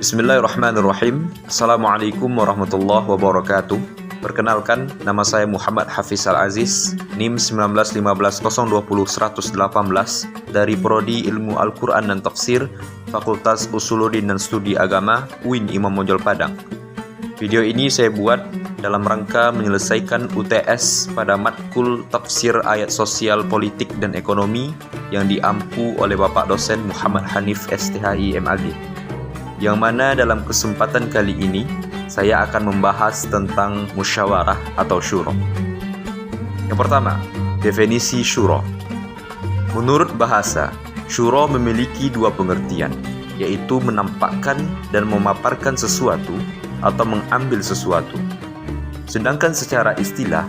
Bismillahirrahmanirrahim. Assalamualaikum warahmatullahi wabarakatuh. Perkenalkan, nama saya Muhammad Hafiz Al-Aziz, NIM 1915020-118 dari Prodi Ilmu Al-Quran dan Tafsir, Fakultas Usuluddin dan Studi Agama, UIN Imam Bonjol Padang. Video ini saya buat dalam rangka menyelesaikan UTS pada matkul Tafsir Ayat Sosial Politik dan Ekonomi yang diampu oleh Bapak Dosen Muhammad Hanif STHI MAG. Yang mana dalam kesempatan kali ini saya akan membahas tentang musyawarah atau syuro. Yang pertama, definisi syuro. Menurut bahasa, syuro memiliki dua pengertian, yaitu menampakkan dan memaparkan sesuatu atau mengambil sesuatu. Sedangkan secara istilah,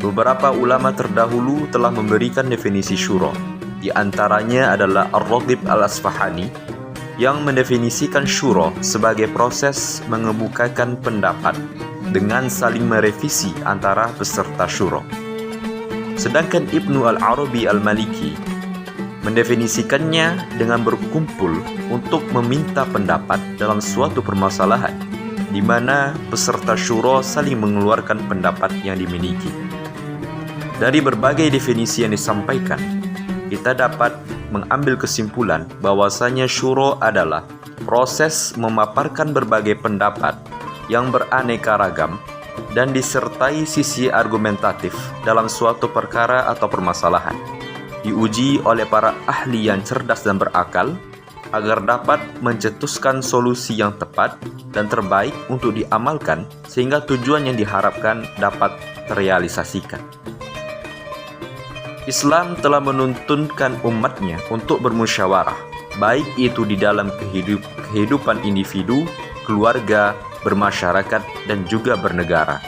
beberapa ulama terdahulu telah memberikan definisi syuro. Di antaranya adalah Ar-Raghib Al-Asfahani yang mendefinisikan syuro sebagai proses mengemukakan pendapat dengan saling merevisi antara peserta syuro. Sedangkan Ibnu Al-Arabi Al-Maliki mendefinisikannya dengan berkumpul untuk meminta pendapat dalam suatu permasalahan di mana peserta syuro saling mengeluarkan pendapat yang dimiliki. Dari berbagai definisi yang disampaikan, kita dapat mengambil kesimpulan bahwasanya syuro adalah proses memaparkan berbagai pendapat yang beraneka ragam dan disertai sisi argumentatif dalam suatu perkara atau permasalahan, diuji oleh para ahli yang cerdas dan berakal agar dapat mencetuskan solusi yang tepat dan terbaik untuk diamalkan sehingga tujuan yang diharapkan dapat terrealisasikan. Islam telah menuntunkan umatnya untuk bermusyawarah, baik itu di dalam kehidupan individu, keluarga, bermasyarakat, dan juga bernegara.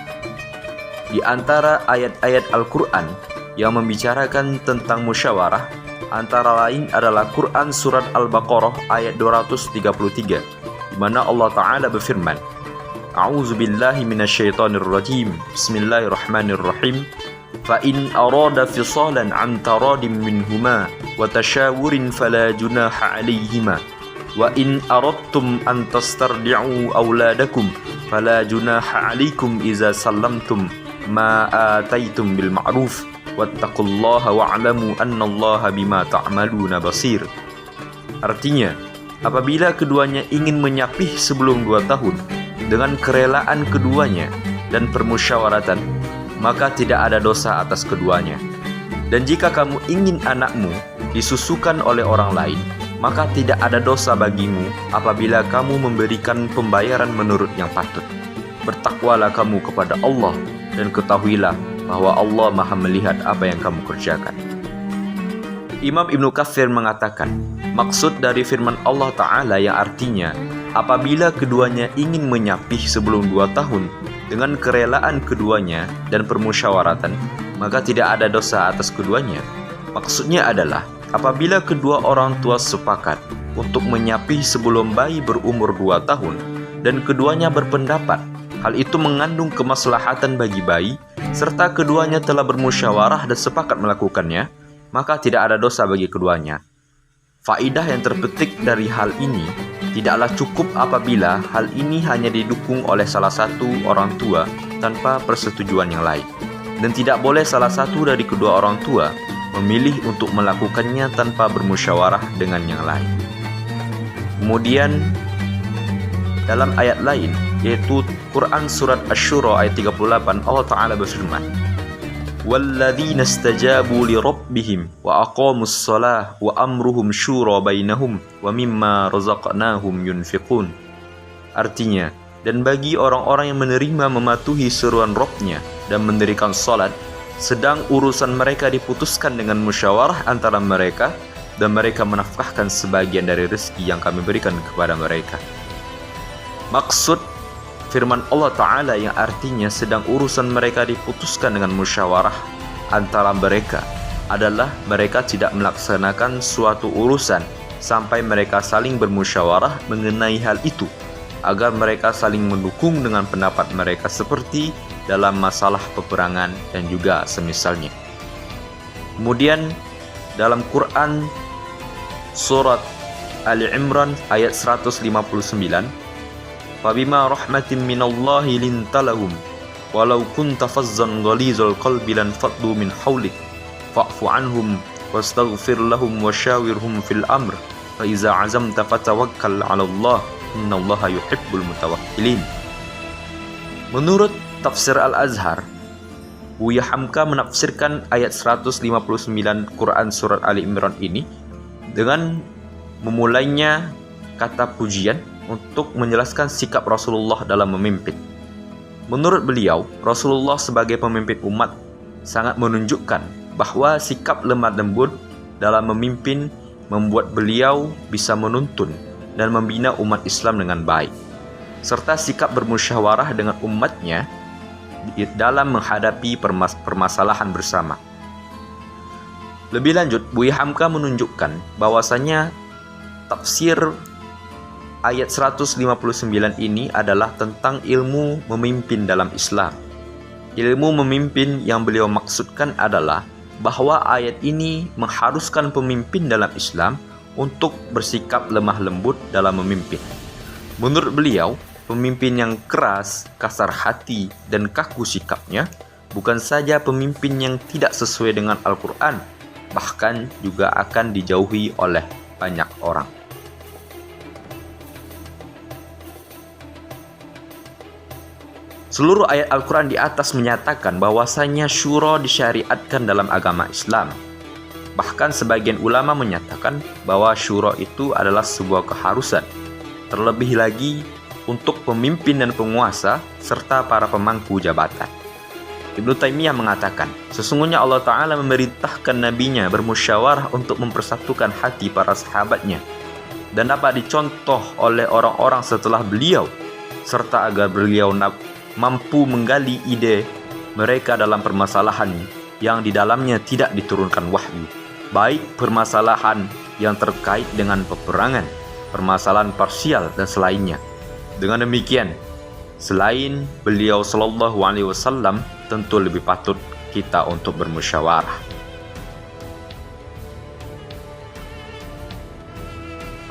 Di antara ayat-ayat Al-Quran yang membicarakan tentang musyawarah, antara lain adalah Quran Surat Al-Baqarah ayat 233, di mana Allah Ta'ala berfirman, A'udzubillahi minasyaitonirrajim, Bismillahirrahmanirrahim, فَإِنْ أَرَادَ فِصَالًا عَنْ تَرَادٍ مِّنْهُمَا وَتَشَاوُرٍ فَلَا جُنَاحَ عَلَيْهِمَا وَإِنْ أَرَدْتُمْ أَنْ تَسْتَرْضِعُوا أَوْلَادَكُمْ فَلَا جُنَاحَ عَلَيْكُمْ إِذَا سَلَّمْتُمْ مَا آتَيْتُمْ بِالْمَعْرُوفِ وَاتَّقُوا اللَّهَ وَاعْلَمُوا أَنَّ اللَّهَ بِمَا تَعْمَلُونَ بَصِيرٌ. Artinya, apabila keduanya ingin menyapih sebelum 2 tahun dengan kerelaan keduanya dan permusyawaratan, maka tidak ada dosa atas keduanya. Dan jika kamu ingin anakmu disusukan oleh orang lain, maka tidak ada dosa bagimu apabila kamu memberikan pembayaran menurut yang patut. Bertakwalah kamu kepada Allah dan ketahuilah bahwa Allah Maha melihat apa yang kamu kerjakan. Imam Ibnu Katsir mengatakan, maksud dari firman Allah Ta'ala yang artinya, apabila keduanya ingin menyapih sebelum 2 tahun dengan kerelaan keduanya dan permusyawaratan, maka tidak ada dosa atas keduanya. Maksudnya adalah, apabila kedua orang tua sepakat untuk menyapih sebelum bayi berumur 2 tahun, dan keduanya berpendapat hal itu mengandung kemaslahatan bagi bayi, serta keduanya telah bermusyawarah dan sepakat melakukannya, maka tidak ada dosa bagi keduanya. Faidah yang terpetik dari hal ini, tidaklah cukup apabila hal ini hanya didukung oleh salah satu orang tua tanpa persetujuan yang lain. Dan tidak boleh salah satu dari kedua orang tua memilih untuk melakukannya tanpa bermusyawarah dengan yang lain. Kemudian, dalam ayat lain, yaitu Quran Surat Asy-Syura ayat 38, Allah Ta'ala berfirman, وَالَّذِينَ اسْتَجَابُوا لِرَبِّهِمْ وَأَقَامُوا الصَّلَاةَ وَأَمْرُهُمْ شُورَى بَيْنَهُمْ وَمِمَّا رَزَقْنَاهُمْ يُنْفِقُونَ. Artinya, dan bagi orang-orang yang menerima mematuhi seruan Rabb-nya dan mendirikan salat, sedang urusan mereka diputuskan dengan musyawarah antara mereka, dan mereka menafkahkan sebagian dari rezeki yang kami berikan kepada mereka. Maksud firman Allah Ta'ala yang artinya sedang urusan mereka diputuskan dengan musyawarah antara mereka adalah mereka tidak melaksanakan suatu urusan sampai mereka saling bermusyawarah mengenai hal itu, agar mereka saling mendukung dengan pendapat mereka seperti dalam masalah peperangan dan juga semisalnya. Kemudian dalam Quran Surat Ali Imran ayat 159, "Fabima rahmatin minallahi lintalahum walau kunta fazzan ghalizal qalbi lan faddu min hawlik fa'fu anhum wastaghfir lahum wasyawirhum fil amr fa iza azamta fatawakkal 'ala Allah innallaha yuhibbul mutawakkilin." Menurut tafsir Al-Azhar, Buya Hamka menafsirkan ayat 159 Quran surat Ali Imran ini dengan memulainya kata pujian untuk menjelaskan sikap Rasulullah dalam memimpin. Menurut beliau, Rasulullah sebagai pemimpin umat sangat menunjukkan bahwa sikap lemah lembut dalam memimpin membuat beliau bisa menuntun dan membina umat Islam dengan baik, serta sikap bermusyawarah dengan umatnya dalam menghadapi permasalahan bersama. Lebih lanjut, Buya Hamka menunjukkan bahwasanya tafsir ayat 159 ini adalah tentang ilmu memimpin dalam Islam. Ilmu memimpin yang beliau maksudkan adalah bahwa ayat ini mengharuskan pemimpin dalam Islam untuk bersikap lemah lembut dalam memimpin. Menurut beliau, pemimpin yang keras, kasar hati, dan kaku sikapnya bukan saja pemimpin yang tidak sesuai dengan Al-Quran, bahkan juga akan dijauhi oleh banyak orang. Seluruh ayat Al-Quran di atas menyatakan bahwasanya syura disyariatkan dalam agama Islam. Bahkan sebagian ulama menyatakan bahwa syura itu adalah sebuah keharusan, terlebih lagi untuk pemimpin dan penguasa serta para pemangku jabatan. Ibnu Taimiyah mengatakan, sesungguhnya Allah Ta'ala memerintahkan nabinya bermusyawarah untuk mempersatukan hati para sahabatnya dan dapat dicontoh oleh orang-orang setelah beliau, serta agar beliau mampu menggali ide mereka dalam permasalahan yang di dalamnya tidak diturunkan wahyu, baik permasalahan yang terkait dengan peperangan, permasalahan parsial, dan selainnya. Dengan demikian, selain beliau Shallallahu Alaihi Wasallam, tentu lebih patut kita untuk bermusyawarah.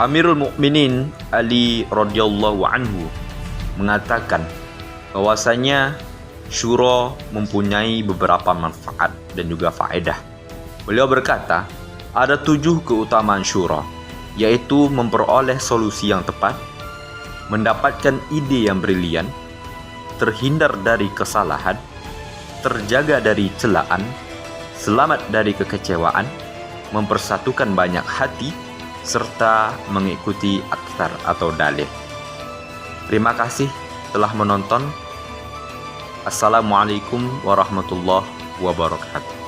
Amirul Mukminin Ali radhiyallahu anhu mengatakan bahwasanya syura mempunyai beberapa manfaat dan juga faedah. Beliau berkata, ada 7 keutamaan syura, yaitu memperoleh solusi yang tepat, mendapatkan ide yang brilian, terhindar dari kesalahan, terjaga dari celaan, selamat dari kekecewaan, mempersatukan banyak hati, serta mengikuti aktsar atau dalil. Terima kasih telah menonton. Assalamualaikum warahmatullahi wabarakatuh.